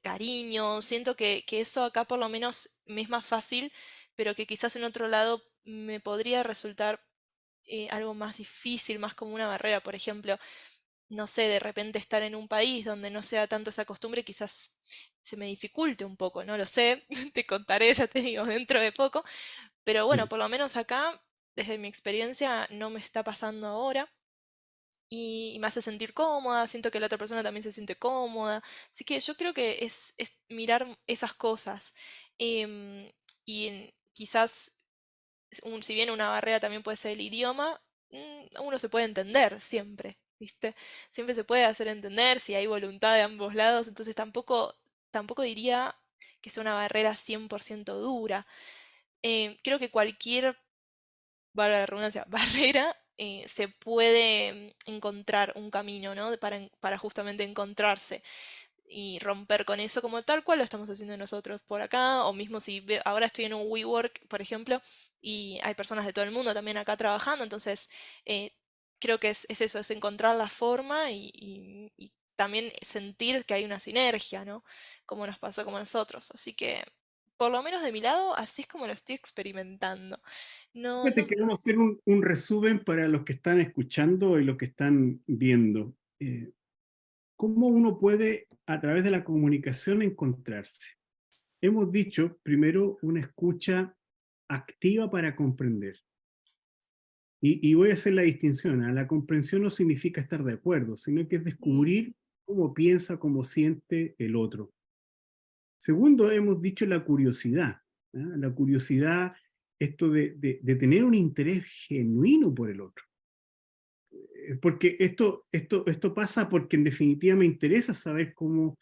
cariño. Siento que eso acá por lo menos me es más fácil, pero que quizás en otro lado me podría resultar algo más difícil, más como una barrera. Por ejemplo, no sé, de repente estar en un país donde no sea tanto esa costumbre, quizás se me dificulte un poco, no lo sé, te contaré, ya te digo, dentro de poco, pero bueno, por lo menos acá, desde mi experiencia, no me está pasando ahora. y me hace sentir cómoda, siento que la otra persona también se siente cómoda. Así que yo creo que es mirar esas cosas. Em, quizás, si bien una barrera también puede ser el idioma, uno se puede entender siempre, ¿viste? Siempre se puede hacer entender si hay voluntad de ambos lados, entonces tampoco diría que sea una barrera 100% dura. Creo que cualquier, valga la redundancia, barrera, se puede encontrar un camino, ¿no? Para justamente encontrarse y romper con eso como tal cual lo estamos haciendo nosotros por acá, o mismo si ahora estoy en un WeWork, por ejemplo, y hay personas de todo el mundo también acá trabajando, entonces eh, creo que es eso, es encontrar la forma y también sentir que hay una sinergia, ¿no? Como nos pasó como nosotros. Así que, por lo menos de mi lado, así es como lo estoy experimentando. No, no, Fíjate que vamos a hacer un resumen para los que están escuchando y los que están viendo. ¿Cómo uno puede, a través de la comunicación, encontrarse? Hemos dicho, primero, una escucha activa para comprender. Y voy a hacer la distinción. La comprensión no significa estar de acuerdo, sino que es mm, descubrir cómo piensa, cómo siente el otro. Segundo, hemos dicho la curiosidad. La curiosidad, esto de tener un interés genuino por el otro. Porque esto pasa porque en definitiva me interesa saber cómo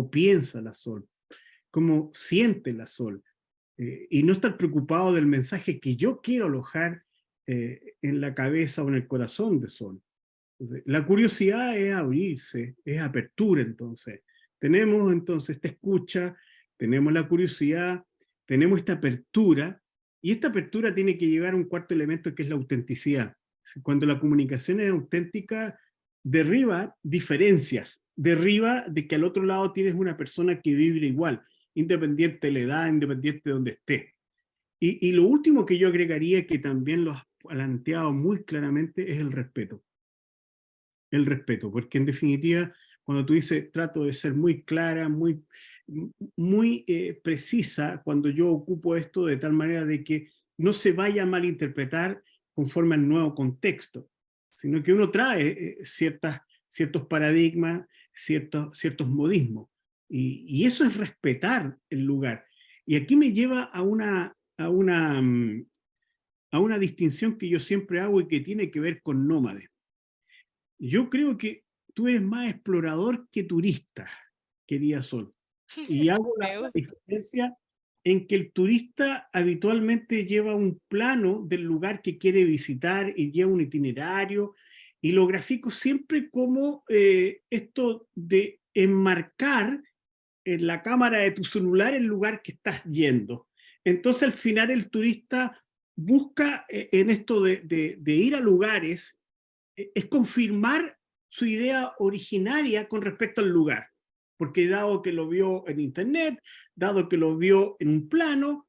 piensa la Sol, cómo siente la Sol, y no estar preocupado del mensaje que yo quiero alojar en la cabeza o en el corazón de Sol. Entonces, la curiosidad es abrirse, es apertura entonces. Tenemos entonces esta escucha, tenemos la curiosidad, tenemos esta apertura, y esta apertura tiene que llevar a un cuarto elemento que es la autenticidad. Cuando la comunicación es auténtica, derriba diferencias, derriba de que al otro lado tienes una persona que vibra igual, independiente de la edad, independiente de donde esté. Y lo último que yo agregaría, que también lo has planteado muy claramente, es el respeto. El respeto, porque en definitiva, cuando tú dices, trato de ser muy clara, muy precisa, cuando yo ocupo esto de tal manera de que no se vaya a malinterpretar conforme al nuevo contexto, sino que uno trae ciertos paradigmas, ciertos modismos. Y eso es respetar el lugar. Y aquí me lleva a una distinción que yo siempre hago y que tiene que ver con nómades. Yo creo que tú eres más explorador que turista, querida Sol. Y hago la me gusta. diferencia en que el turista habitualmente lleva un plano del lugar que quiere visitar y lleva un itinerario, y lo grafico siempre como esto de enmarcar en la cámara de tu celular el lugar que estás yendo. Entonces al final el turista busca en esto de ir a lugares, es confirmar su idea originaria con respecto al lugar, porque dado que lo vio en internet, dado que lo vio en un plano,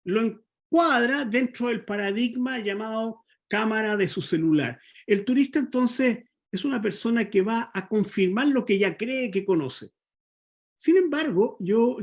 lo encuadra dentro del paradigma llamado cámara de su celular. El turista entonces es una persona que va a confirmar lo que ya cree que conoce. Sin embargo, yo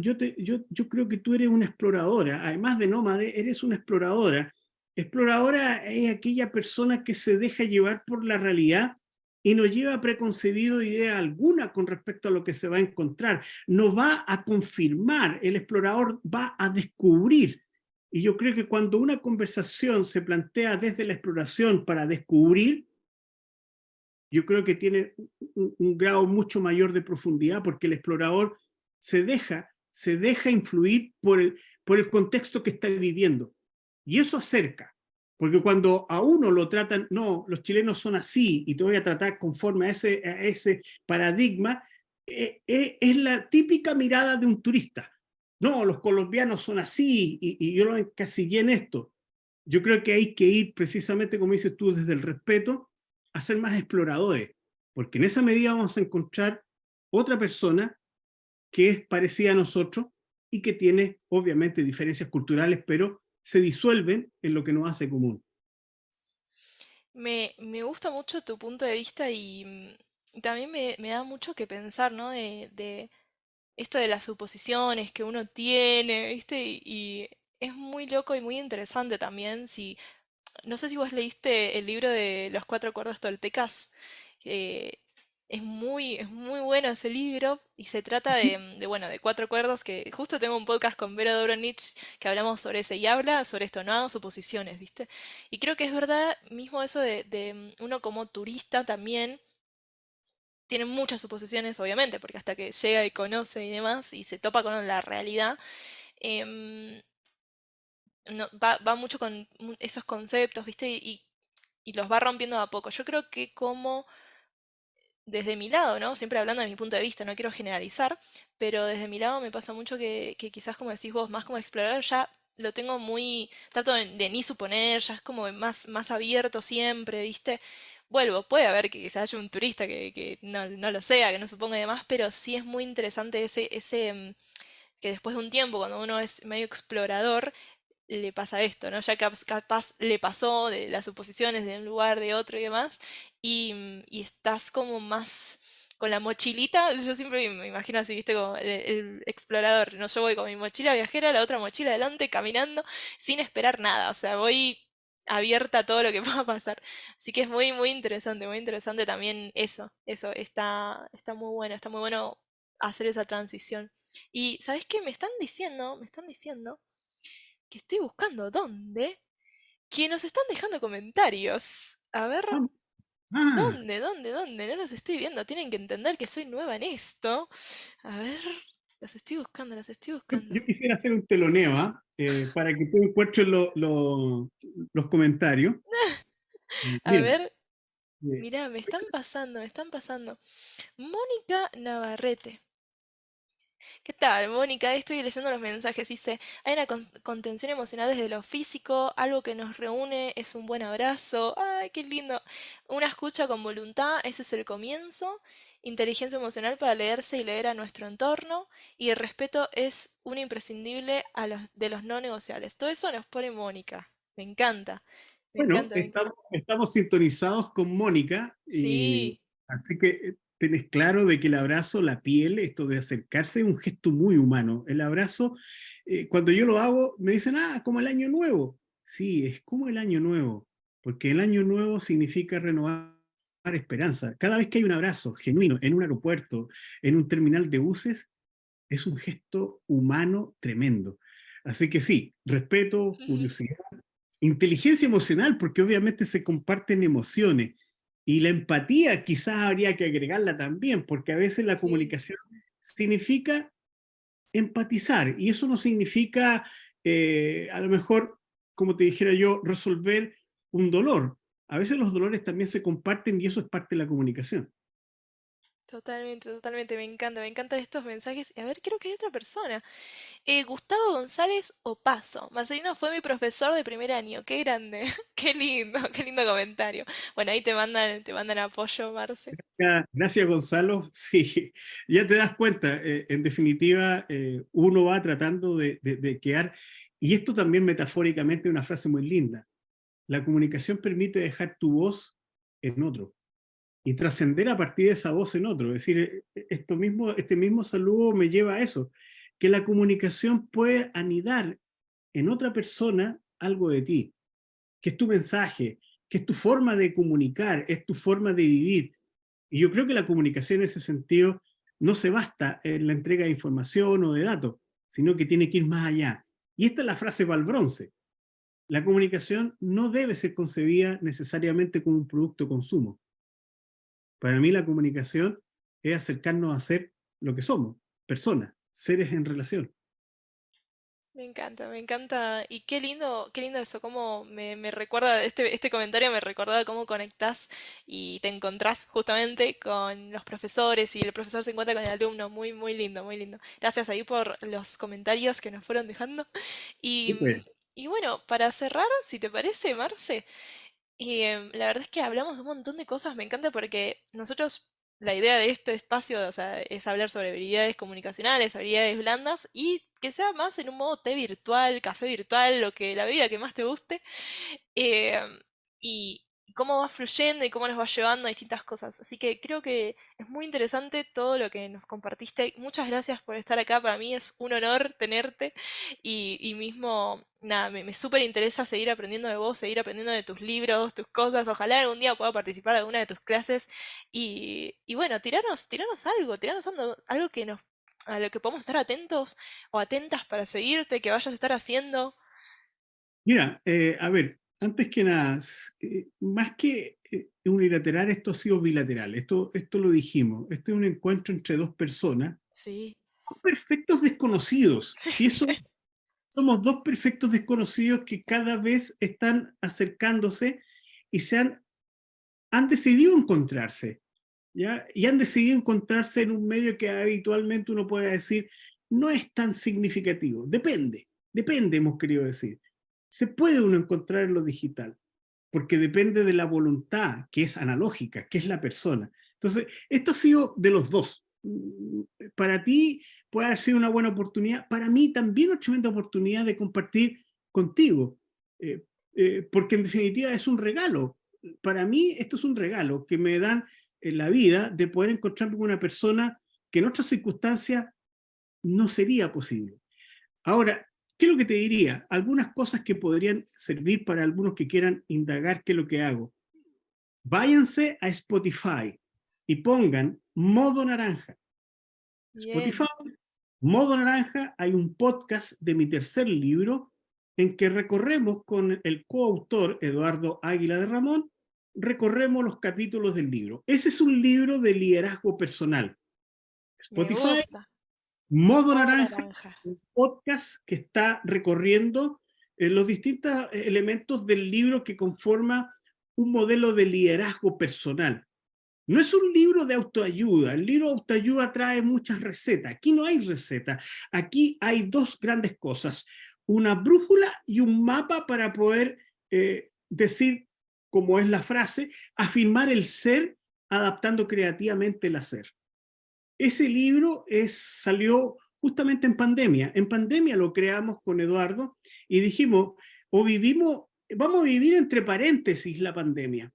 creo que tú eres una exploradora, además de nómade, eres una exploradora. Exploradora es aquella persona que se deja llevar por la realidad y no lleva preconcebido idea alguna con respecto a lo que se va a encontrar. No va a confirmar, el explorador va a descubrir. Y yo creo que cuando una conversación se plantea desde la exploración para descubrir, yo creo que tiene un grado mucho mayor de profundidad, porque el explorador se deja influir por el contexto que está viviendo. Y eso acerca, porque cuando a uno lo tratan, no, los chilenos son así y te voy a tratar conforme a ese paradigma, es la típica mirada de un turista. No, los colombianos son así y yo lo encasillé en esto. Yo creo que hay que ir precisamente, como dices tú, desde el respeto a ser más exploradores, porque en esa medida vamos a encontrar otra persona que es parecida a nosotros y que tiene obviamente diferencias culturales, pero se disuelven en lo que nos hace común. Me gusta mucho tu punto de vista y también me da mucho que pensar, ¿no? De esto de las suposiciones que uno tiene, ¿viste? Y es muy loco y muy interesante también. No sé si vos leíste el libro de los cuatro acuerdos toltecas, Eh, es muy bueno ese libro y se trata bueno, de cuatro cuerdos que justo tengo un podcast con Vero Dobronich que hablamos sobre ese y habla sobre esto, no hago suposiciones, ¿viste? Y creo que es verdad mismo eso de uno como turista también tiene muchas suposiciones, obviamente, porque hasta que llega y conoce y demás y se topa con la realidad, em, va mucho con esos conceptos, ¿viste? Y los va rompiendo de a poco. Yo creo que como desde mi lado, ¿no? Siempre hablando de mi punto de vista, no quiero generalizar, pero desde mi lado me pasa mucho que quizás como decís vos, más como explorador, ya lo tengo muy, trato de ni suponer, ya es como más abierto siempre, ¿viste? Vuelvo, puede haber que quizás haya un turista que no lo sea, que no suponga y demás, pero sí es muy interesante que después de un tiempo, cuando uno es medio explorador, le pasa esto, ¿no? Ya capaz le pasó de las suposiciones de un lugar, de otro y demás, y estás como más con la mochilita, yo siempre me imagino así, viste, como el explorador, ¿no? Yo voy con mi mochila viajera, la otra mochila adelante, caminando, sin esperar nada, o sea, voy abierta a todo lo que pueda pasar. Así que es muy interesante también eso, está está muy bueno hacer esa transición. Y, ¿sabes qué? Me están diciendo que estoy buscando dónde, que nos están dejando comentarios. A ver, Ah, ah, ¿dónde? No los estoy viendo. Tienen que entender que soy nueva en esto. A ver, los estoy buscando, los estoy buscando. yo quisiera hacer un teloneo, ¿ah? Para que tú encuentres los comentarios. A Bien, ver, bien. mirá, me están pasando. Mónica Navarrete. ¿Qué tal, Mónica? Estoy leyendo los mensajes. Dice, hay una contención emocional desde lo físico, algo que nos reúne es un buen abrazo. Ay, qué lindo. Una escucha con voluntad, ese es el comienzo. Inteligencia emocional para leerse y leer a nuestro entorno. Y el respeto es un imprescindible de los no negociables. Todo eso nos pone Mónica. Me encanta. Me Bueno, encanta, me encanta. estamos sintonizados con Mónica, y Sí. así que tenés claro de que el abrazo, la piel, esto de acercarse es un gesto muy humano. El abrazo, cuando yo lo hago, me dicen, ah, como el año nuevo. Sí, es como el año nuevo, porque el año nuevo significa renovar esperanza. Cada vez que hay un abrazo genuino en un aeropuerto, en un terminal de buses, es un gesto humano tremendo. Así que sí, respeto, curiosidad, inteligencia emocional, porque obviamente se comparten emociones. Y la empatía quizás habría que agregarla también, porque a veces la Sí. comunicación significa empatizar, y eso no significa, a lo mejor, como te dijera yo, resolver un dolor. A veces los dolores también se comparten y eso es parte de la comunicación. Totalmente, totalmente, me encantan estos mensajes. Y a ver, creo que hay otra persona. Gustavo González Opaso. Marcelino fue mi profesor de primer año. Qué grande. Qué lindo comentario. Bueno, ahí te mandan apoyo, Marce. Gracias, Gonzalo. Sí, ya te das cuenta, en definitiva, uno va tratando de quedar, y esto también metafóricamente es una frase muy linda. La comunicación permite dejar tu voz en otro y trascender a partir de esa voz en otro. Es decir, este mismo saludo me lleva a eso, que la comunicación puede anidar en otra persona algo de ti, que es tu mensaje, que es tu forma de comunicar, es tu forma de vivir. Y yo creo que la comunicación en ese sentido no se basta en la entrega de información o de datos, sino que tiene que ir más allá. Y esta es la frase para el bronce. La comunicación no debe ser concebida necesariamente como un producto de consumo. Para mí la comunicación es acercarnos a ser lo que somos, personas, seres en relación. Me encanta, me encanta. Y qué lindo eso, cómo me recuerda, este comentario me recuerda cómo conectás y te encontrás justamente con los profesores y el profesor se encuentra con el alumno. Muy lindo, muy lindo. Gracias ahí por los comentarios que nos fueron dejando. Y, Y pues, y bueno, para cerrar, si te parece, Marce, la verdad es que hablamos de un montón de cosas, me encanta porque nosotros, la idea de este espacio, o sea, es hablar sobre habilidades comunicacionales, habilidades blandas y que sea más en un modo té virtual, café virtual, lo que la vida que más te guste. em, y cómo va fluyendo y cómo nos va llevando a distintas cosas. Así que creo que es muy interesante todo lo que nos compartiste. Muchas gracias por estar acá. Para mí es un honor tenerte y mismo, nada, me súper interesa seguir aprendiendo de vos, seguir aprendiendo de tus libros, tus cosas. Ojalá algún día pueda participar de alguna de tus clases y bueno, tiranos algo que nos, a lo que podamos estar atentos o atentas para seguirte, que vayas a estar haciendo. Mira, a ver, antes que nada, más que unilateral, esto ha sido bilateral. Esto lo dijimos. Este es un encuentro entre dos personas, Sí. dos perfectos desconocidos. Si eso, somos dos perfectos desconocidos que cada vez están acercándose y han decidido encontrarse, ¿ya? Y han decidido encontrarse en un medio que habitualmente uno puede decir no es tan significativo. Depende, hemos querido decir. Se puede uno encontrar en lo digital, porque depende de la voluntad, que es analógica, que es la persona. Entonces, esto ha sido de los dos. Para ti puede haber sido una buena oportunidad, para mí también una tremenda oportunidad de compartir contigo, eh, porque en definitiva es un regalo. Para mí esto es un regalo que me dan en la vida de poder encontrarme con una persona que en otras circunstancias no sería posible. Ahora, ¿qué es lo que te diría? Algunas cosas que podrían servir para algunos que quieran indagar qué es lo que hago. Váyanse a Spotify y pongan modo naranja. Spotify, Bien. modo naranja, hay un podcast de mi tercer libro en que recorremos con el coautor Eduardo Águila de Ramón, recorremos los capítulos del libro. Ese es un libro de liderazgo personal. Me Spotify, gusta. modo Modo naranja, naranja. un podcast que está recorriendo los distintos elementos del libro que conforma un modelo de liderazgo personal. No es un libro de autoayuda. El libro de autoayuda trae muchas recetas. Aquí no hay receta. Aquí hay dos grandes cosas. Una brújula y un mapa para poder decir, como es la frase, afirmar el ser adaptando creativamente el hacer. Ese libro salió justamente en pandemia. En pandemia lo creamos con Eduardo y dijimos, o vivimos, vamos a vivir entre paréntesis la pandemia.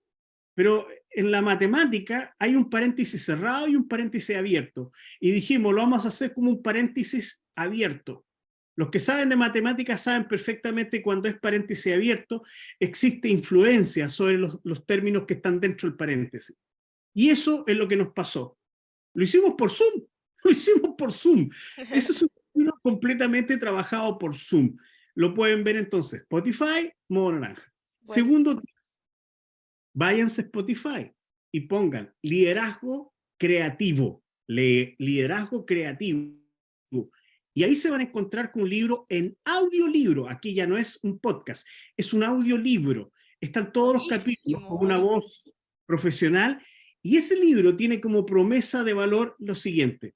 Pero en la matemática hay un paréntesis cerrado y un paréntesis abierto. Y dijimos, lo vamos a hacer como un paréntesis abierto. Los que saben de matemáticas saben perfectamente cuando es paréntesis abierto, existe influencia sobre los términos que están dentro del paréntesis. Y eso es lo que nos pasó. Lo hicimos por Zoom, lo hicimos por Zoom. Eso es un libro completamente trabajado por Zoom. Lo pueden ver entonces, Spotify, modo naranja. Segundo, Buenísimo. váyanse a Spotify y pongan liderazgo creativo, liderazgo creativo. Y ahí se van a encontrar con un libro en audiolibro. Aquí ya no es un podcast, es un audiolibro. Están todos los capítulos Buenísimo, con una buenísimo. voz profesional. Y ese libro tiene como promesa de valor lo siguiente.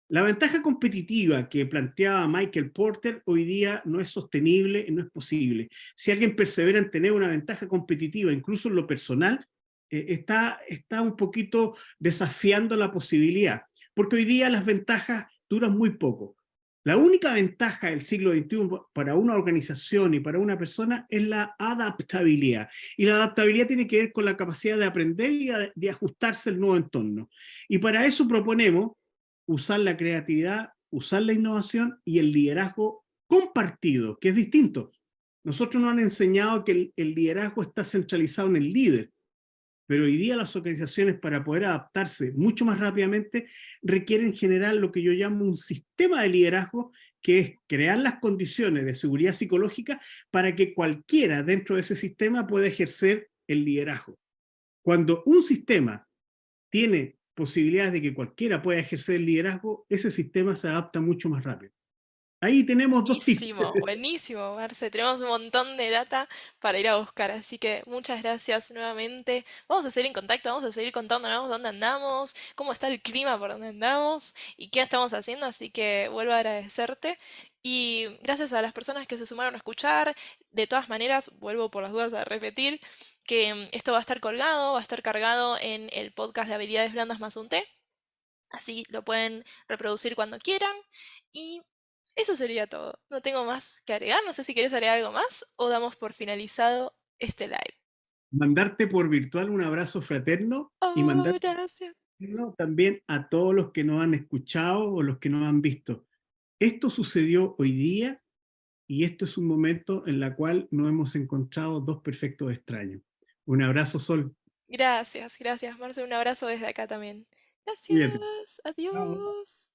La ventaja competitiva que planteaba Michael Porter hoy día no es sostenible y no es posible. Si alguien persevera en tener una ventaja competitiva, incluso en lo personal, está un poquito desafiando la posibilidad, porque hoy día las ventajas duran muy poco. La única ventaja del siglo XXI para una organización y para una persona es la adaptabilidad. Y la adaptabilidad tiene que ver con la capacidad de aprender y de ajustarse al nuevo entorno. Y para eso proponemos usar la creatividad, usar la innovación y el liderazgo compartido, que es distinto. Nosotros nos han enseñado que el liderazgo está centralizado en el líder, pero hoy día las organizaciones para poder adaptarse mucho más rápidamente requieren generar lo que yo llamo un sistema de liderazgo, que es crear las condiciones de seguridad psicológica para que cualquiera dentro de ese sistema pueda ejercer el liderazgo. Cuando un sistema tiene posibilidades de que cualquiera pueda ejercer el liderazgo, ese sistema se adapta mucho más rápido. Ahí tenemos dos tips. Buenísimo, buenísimo, Marce. Tenemos un montón de data para ir a buscar, así que muchas gracias nuevamente. Vamos a seguir en contacto, vamos a seguir contándonos dónde andamos, cómo está el clima por donde andamos y qué estamos haciendo, así que vuelvo a agradecerte. Y gracias a las personas que se sumaron a escuchar. De todas maneras, vuelvo por las dudas a repetir que esto va a estar colgado, va a estar cargado en el podcast de habilidades blandas más un té. Así lo pueden reproducir cuando quieran. Y eso sería todo. No tengo más que agregar. No sé si quieres agregar algo más o damos por finalizado este live. mandarte por virtual un abrazo fraterno y Oh, mandar gracias. también a todos los que nos han escuchado o los que nos han visto. Esto sucedió hoy día y esto es un momento en el cual nos hemos encontrado dos perfectos extraños. Un abrazo, Sol. Gracias, gracias, Marce. Un abrazo desde acá también. Cuídate. Gracias. Chao. Adiós.